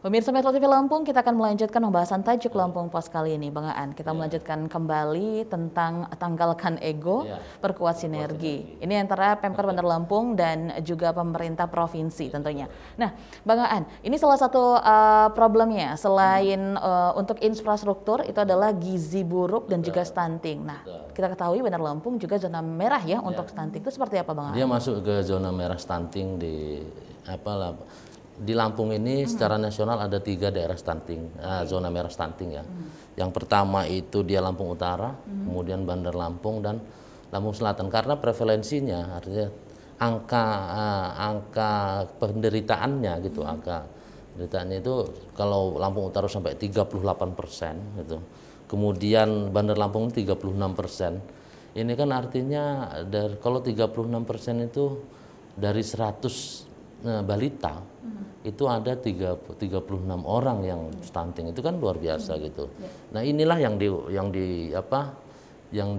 Pemirsa Metro TV Lampung, kita akan melanjutkan pembahasan tajuk Lampung Pos kali ini, Bang Aan. Kita melanjutkan kembali tentang tanggalkan ego, perkuat sinergi. Ini antara Pemkab Bandar Lampung dan juga pemerintah provinsi tentunya. Nah, Bang Aan, ini salah satu problemnya selain untuk infrastruktur itu adalah gizi buruk dan juga stunting. Nah, kita ketahui Bandar Lampung juga zona merah ya untuk stunting. Itu seperti apa, Bang Aan? Dia masuk ke zona merah stunting di Lampung ini secara nasional ada 3 daerah stunting, zona merah stunting ya. Yang pertama itu dia Lampung Utara, kemudian Bandar Lampung dan Lampung Selatan. Karena prevalensinya artinya angka penderitaannya gitu, angka penderitaannya itu kalau Lampung Utara sampai 38% gitu. Kemudian Bandar Lampung 36%. Ini kan artinya kalau 36% itu dari 100 balita itu ada 36 orang yang stunting, itu kan luar biasa gitu. Nah, inilah yang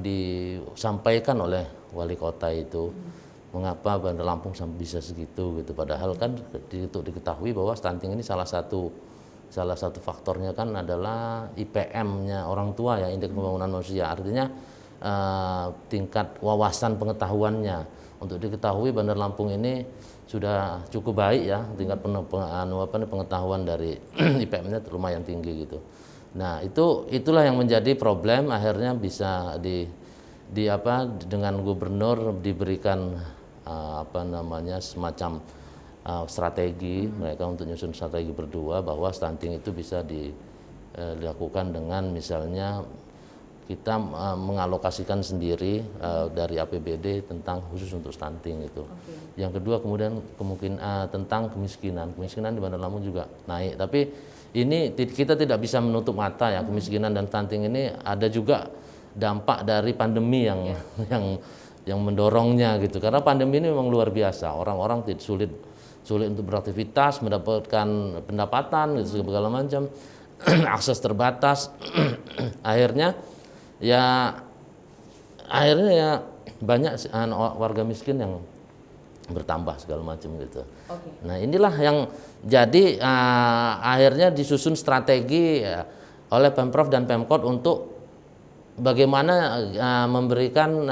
disampaikan oleh wali kota itu. Mengapa Bandar Lampung sampai bisa segitu gitu, padahal kan diketahui bahwa stunting ini salah satu faktornya kan adalah IPM-nya orang tua ya, indeks pembangunan manusia. Artinya tingkat wawasan pengetahuannya. Untuk diketahui Bandar Lampung ini sudah cukup baik ya, tingkat pengetahuan dari IPM-nya lumayan tinggi gitu. Nah, itulah yang menjadi problem, akhirnya bisa dengan gubernur diberikan semacam strategi mereka untuk nyusun strategi berdua bahwa stunting itu bisa dilakukan dengan misalnya kita mengalokasikan sendiri dari APBD tentang khusus untuk stunting itu. Yang kedua kemudian tentang kemiskinan di Bandar Lampung juga naik. Tapi ini kita tidak bisa menutup mata ya, kemiskinan dan stunting ini ada juga dampak dari pandemi yang mendorongnya gitu. Karena pandemi ini memang luar biasa. Orang-orang sulit untuk beraktivitas, mendapatkan pendapatan gitu segala macam, akses terbatas. Akhirnya banyak warga miskin yang bertambah segala macam gitu. Nah, inilah yang jadi akhirnya disusun strategi oleh Pemprov dan Pemkot untuk bagaimana memberikan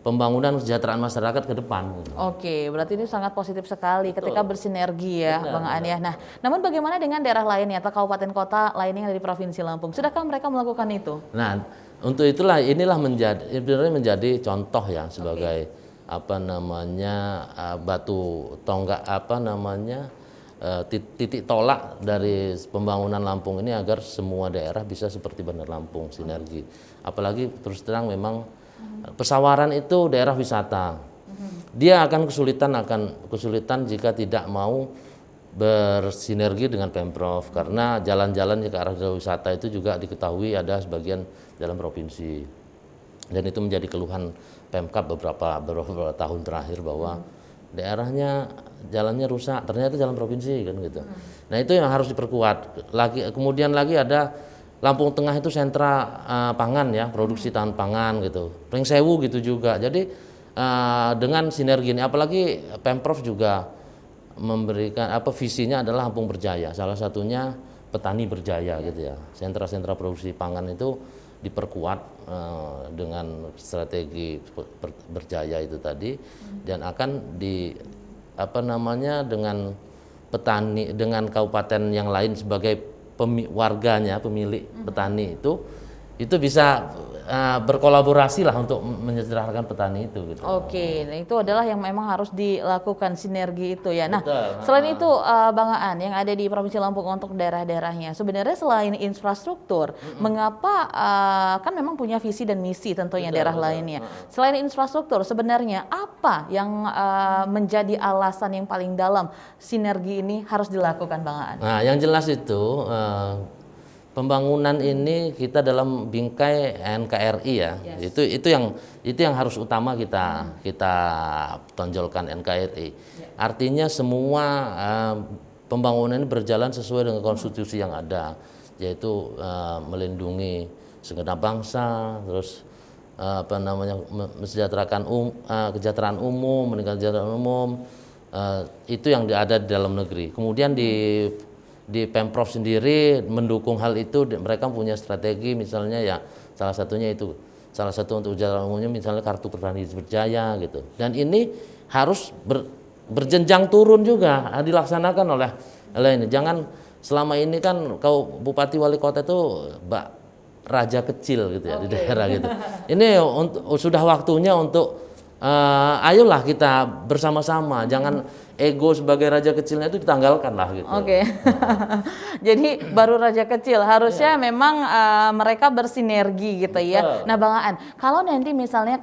pembangunan kesejahteraan masyarakat ke depan. Gitu. Oke, berarti ini sangat positif sekali ketika bersinergi ya, Bang Aan ya. Nah, namun bagaimana dengan daerah lainnya atau kabupaten kota lainnya yang ada di Provinsi Lampung? Sudahkah mereka melakukan itu? Nah, untuk inilah menjadi contoh ya sebagai batu tonggak titik tolak dari pembangunan Lampung ini agar semua daerah bisa seperti Bandar Lampung, sinergi. Apalagi terus terang memang Pesawaran itu daerah wisata. Dia akan kesulitan jika tidak mau bersinergi dengan Pemprov, karena jalan-jalan ke arah wisata itu juga diketahui ada sebagian dalam provinsi. Dan itu menjadi keluhan Pemkab beberapa tahun terakhir bahwa daerahnya jalannya rusak, ternyata jalan provinsi kan gitu. Nah, itu yang harus diperkuat. Kemudian lagi ada Lampung Tengah itu sentra pangan ya, produksi tahan pangan gitu. Pringsewu gitu juga. Jadi dengan sinergi ini, apalagi Pemprov juga memberikan visinya adalah Lampung Berjaya. Salah satunya petani berjaya gitu ya. Sentra-sentra produksi pangan itu diperkuat dengan strategi berjaya itu tadi, dan akan dengan petani, dengan kabupaten yang lain sebagai warganya, pemilik petani itu bisa berkolaborasi lah untuk menyejahterakan petani itu gitu. Oke, nah itu adalah yang memang harus dilakukan sinergi itu ya. Nah, selain itu Bang Aan yang ada di Provinsi Lampung untuk daerah-daerahnya, sebenarnya selain infrastruktur, mengapa kan memang punya visi dan misi tentunya daerah lainnya. Selain infrastruktur, sebenarnya apa yang menjadi alasan yang paling dalam sinergi ini harus dilakukan, Bang Aan? Nah, yang jelas itu pembangunan ini kita dalam bingkai NKRI ya. Yes. Itu yang harus utama kita tonjolkan NKRI. Artinya semua pembangunan ini berjalan sesuai dengan konstitusi yang ada, yaitu melindungi segenap bangsa, terus mensejahterakan kesejahteraan umum, meningkatkan kesejahteraan umum, itu yang ada di dalam negeri. Kemudian di Pemprov sendiri mendukung hal itu, mereka punya strategi misalnya ya salah satunya itu, salah satu untuk jalan umumnya misalnya kartu petani berjaya gitu. Dan ini harus berjenjang turun juga dilaksanakan oleh ini. Jangan selama ini kan kau bupati wali kota itu raja kecil gitu ya di daerah gitu. Ini sudah waktunya untuk ayolah kita bersama-sama, jangan ego sebagai raja kecilnya itu ditanggalkan lah gitu. Jadi baru raja kecil, harusnya memang mereka bersinergi gitu ya. Nah Bang Aan, kalau nanti misalnya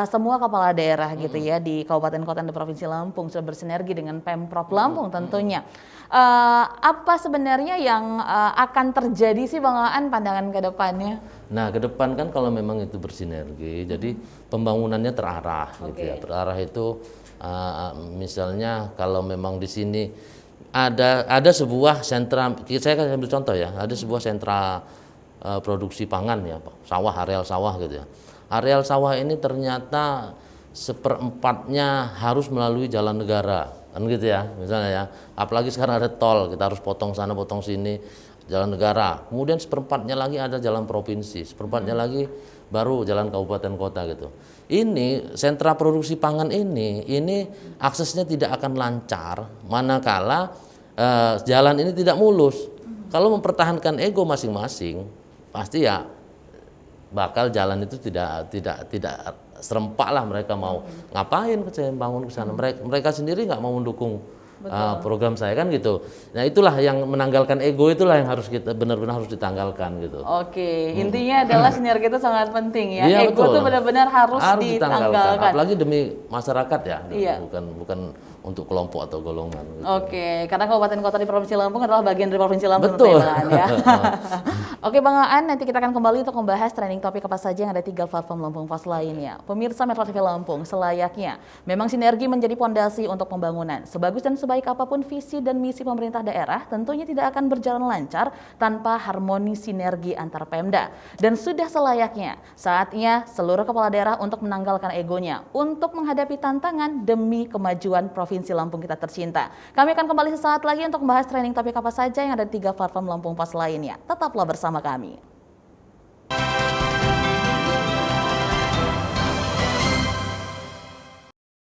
semua kepala daerah gitu ya di kabupaten kota di Provinsi Lampung sudah bersinergi dengan Pemprov Lampung tentunya, apa sebenarnya yang akan terjadi sih Bang Aan pandangan ke depannya? Nah ke depan kan kalau memang itu bersinergi, jadi pembangunannya terarah gitu ya. Terarah itu misalnya kalau memang di sini ada sebuah sentra, saya akan ambil contoh ya, ada sebuah sentra produksi pangan ya, sawah, areal sawah gitu ya. Areal sawah ini ternyata seperempatnya harus melalui jalan negara, kan gitu ya, misalnya ya. Apalagi sekarang ada tol, kita harus potong sana, potong sini, jalan negara. Kemudian seperempatnya lagi ada jalan provinsi, seperempatnya lagi baru jalan kabupaten kota gitu. Ini sentra produksi pangan ini aksesnya tidak akan lancar manakala jalan ini tidak mulus. Kalau mempertahankan ego masing-masing, pasti ya bakal jalan itu tidak serempak lah, mereka mau ngapain saya bangun ke sana. Mereka sendiri nggak mau mendukung program saya kan gitu. Nah itulah yang menanggalkan ego, itulah yang harus kita benar-benar harus ditanggalkan gitu. Intinya adalah sinergi itu sangat penting ya. Iya, ego itu benar-benar harus ditanggalkan. Apalagi demi masyarakat ya, bukan untuk kelompok atau golongan. Gitu. Karena kabupaten kota di Provinsi Lampung adalah bagian dari Provinsi Lampung. Betul. Ya. Bang Aan, nanti kita akan kembali untuk membahas trending topik apa saja yang ada 3 platform Lampung Pos lainnya. Pemirsa Metro TV Lampung, selayaknya memang sinergi menjadi pondasi untuk pembangunan. Sebagus dan sebaik apapun visi dan misi pemerintah daerah, tentunya tidak akan berjalan lancar tanpa harmoni sinergi antar Pemda. Dan sudah selayaknya saatnya seluruh kepala daerah untuk menanggalkan egonya untuk menghadapi tantangan demi kemajuan Provinsi Lampung kita tercinta. Kami akan kembali sesaat lagi untuk membahas trending topik apa saja yang ada di 3 platform Lampung Pos lainnya. Tetaplah bersama kami.